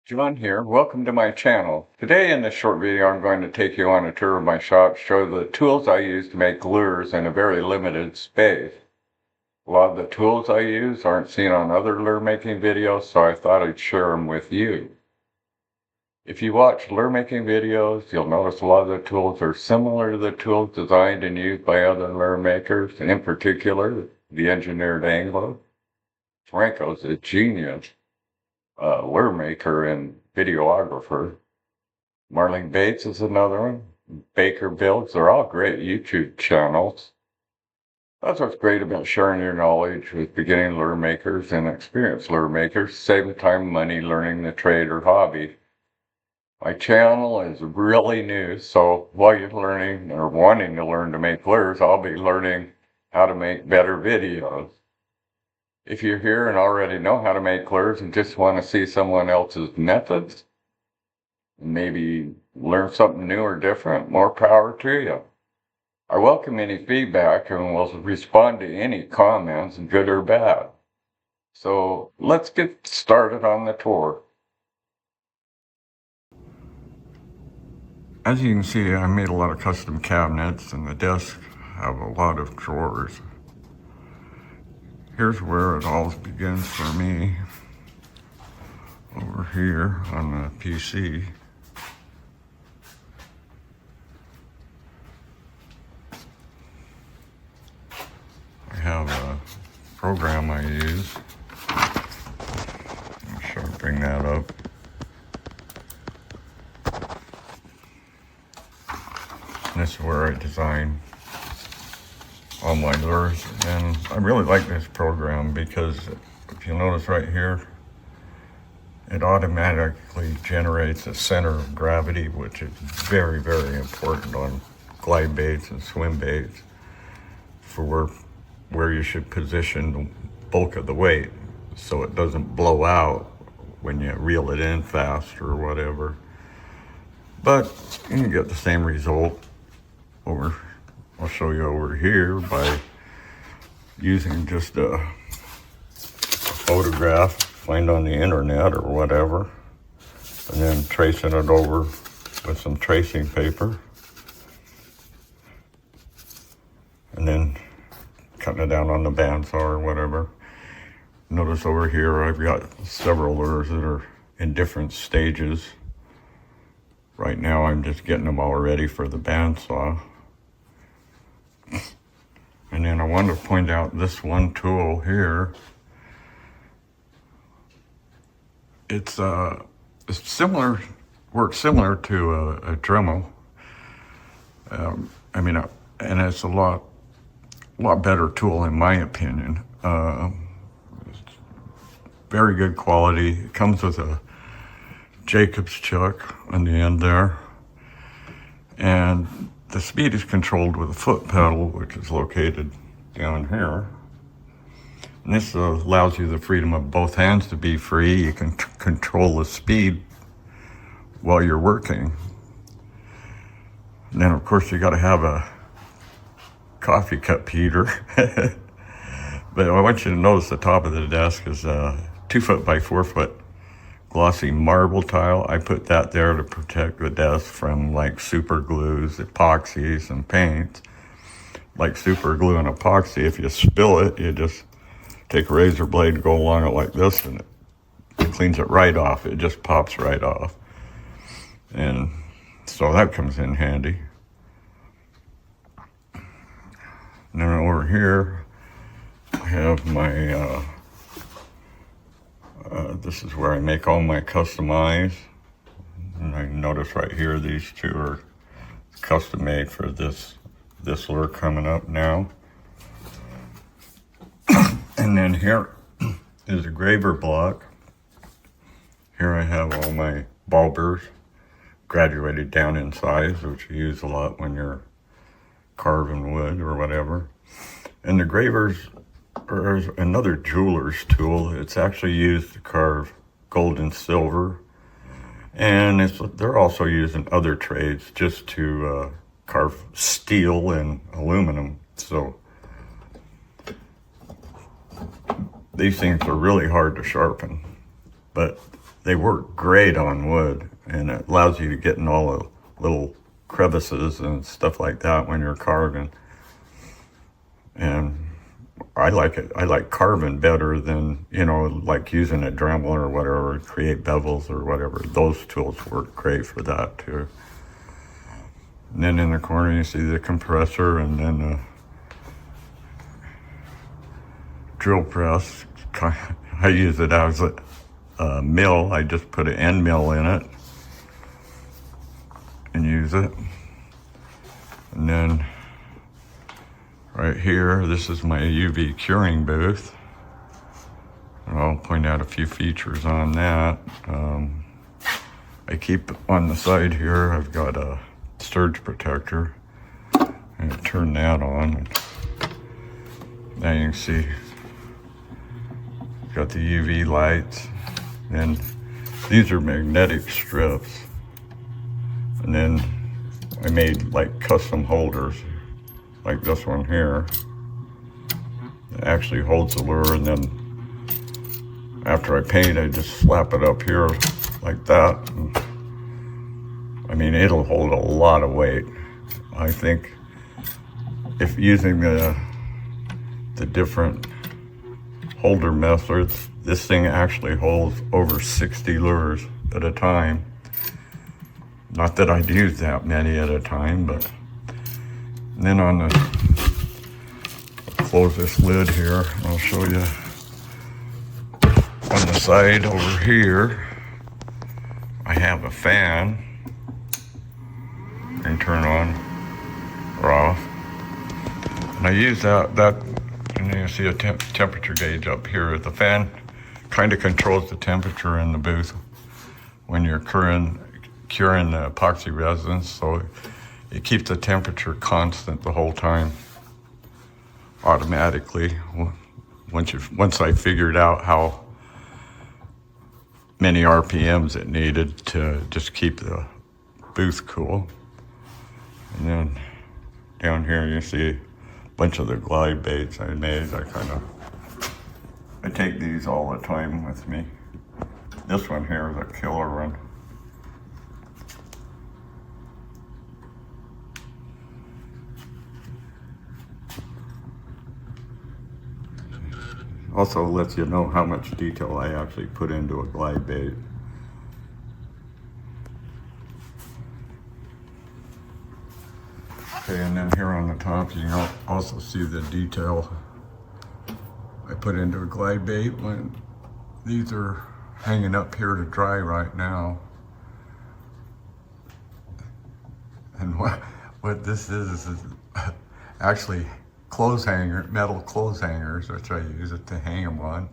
John here. Welcome to my channel. Today in this short video I'm going to take you on a tour of my shop, show the tools I use to make lures in a very limited space. A lot of the tools I use aren't seen on other lure making videos, so I thought I'd share them with you. If you watch lure making videos, you'll notice a lot of the tools are similar to the tools designed and used by other lure makers, and in particular, the Engineered Angler. Franco's a genius lure maker and videographer. Marlene Bates is another one. Baker Builds, they're all great YouTube channels. That's what's great about sharing your knowledge with beginning lure makers and experienced lure makers, saving time and money learning the trade or hobby. My channel is really new, so while you're learning or wanting to learn to make lures, I'll be learning how to make better videos. If you're here and already know how to make lures and just want to see someone else's methods, maybe learn something new or different, more power to you. I welcome any feedback and will respond to any comments, good or bad. So let's get started on the tour. As you can see, I made a lot of custom cabinets and the desks have a lot of drawers. Here's where it all begins for me. Over here on the PC. I have a program I use. I'm sure I'll bring that up. This is where I design all my lures, and I really like this program because if you notice right here, it automatically generates a center of gravity, which is very, very important on glide baits and swim baits for where you should position the bulk of the weight so it doesn't blow out when you reel it in fast or whatever. But you can get the same result I'll show you over here by using just a photograph find on the internet or whatever, and then tracing it over with some tracing paper, and then cutting it down on the bandsaw or whatever. Notice over here I've got several lures that are in different stages. Right now I'm just getting them all ready for the bandsaw. And then I want to point out this one tool here. It's similar, works similar to a Dremel. And it's a lot better tool in my opinion. It's very good quality. It comes with a Jacobs chuck on the end there, and the speed is controlled with a foot pedal, which is located down here. And this allows you the freedom of both hands to be free. You can control the speed while you're working. And then of course you got to have a coffee cup heater. But I want you to notice the top of the desk is a 2 foot by 4 foot glossy marble tile. I put that there to protect the desk from like super glues, epoxies, and paints. Like super glue and epoxy, if you spill it, you just take a razor blade and go along it like this, and it cleans it right off. It just pops right off. And so that comes in handy. And then over here, I have my this is where I make all my customized. And I notice right here, these two are custom made for this lure coming up now. And then here is a graver block. Here I have all my ball burrs graduated down in size, which you use a lot when you're carving wood or whatever. And the gravers are another jeweler's tool. It's actually used to carve gold and silver, and they're also used in other trades just to carve steel and aluminum. So these things are really hard to sharpen, but they work great on wood, and it allows you to get in all the little crevices and stuff like that when you're carving. And I like it. I like carving better than, like using a Dremel or whatever to create bevels or whatever. Those tools work great for that too. And then in the corner you see the compressor, and then the drill press. I use it as a mill. I just put an end mill in it and use it. And then right here, this is my UV curing booth. And I'll point out a few features on that. I keep on the side here, I've got a surge protector. And I turn that on. Now you can see, got the UV lights. And these are magnetic strips. And then I made like custom holders, like this one here. It actually holds the lure, and then after I paint, I just slap it up here like that. And, I mean, it'll hold a lot of weight. I think if using the different holder methods, this thing actually holds over 60 lures at a time. Not that I'd use that many at a time, but then I'll close this lid here. I'll show you on the side over here, I have a fan. And turn on or off. And I use that, and you see a temperature gauge up here. The fan kind of controls the temperature in the booth when you're curing the epoxy resins, so it keeps the temperature constant the whole time automatically. Once I figured out how many RPMs it needed to just keep the booth cool. And then down here you see a bunch of the glide baits I made. I take these all the time with me. This one here is a killer one. Also lets you know how much detail I actually put into a glide bait. Okay, and then here on the top, you can also see the detail I put into a glide bait when these are hanging up here to dry right now. And what this is actually metal clothes hangers, which I use it to hang them on.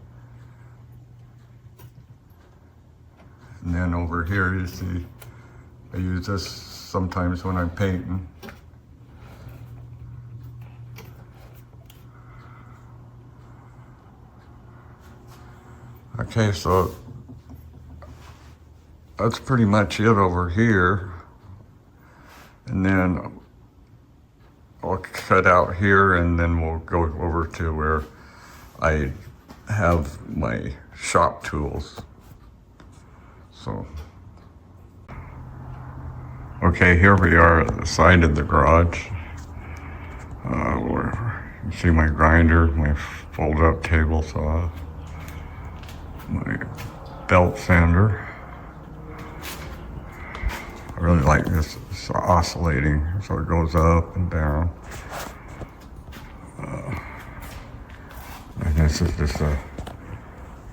And then over here, you see, I use this sometimes when I'm painting. Okay, so that's pretty much it over here. And then I'll cut out here, and then we'll go over to where I have my shop tools. So, okay, here we are at the side of the garage. Where you see my grinder, my fold-up table saw, my belt sander. I really like this. It's oscillating, so it goes up and down. And this is just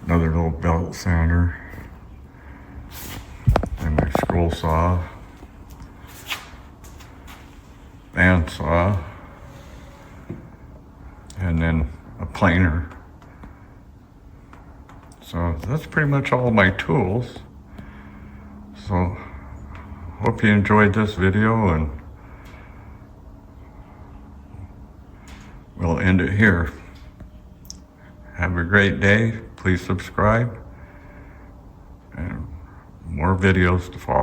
another little belt sander. And my scroll saw, band saw, and then a planer. So that's pretty much all my tools. So hope you enjoyed this video, and we'll end it here. Have a great day. Please subscribe, and more videos to follow.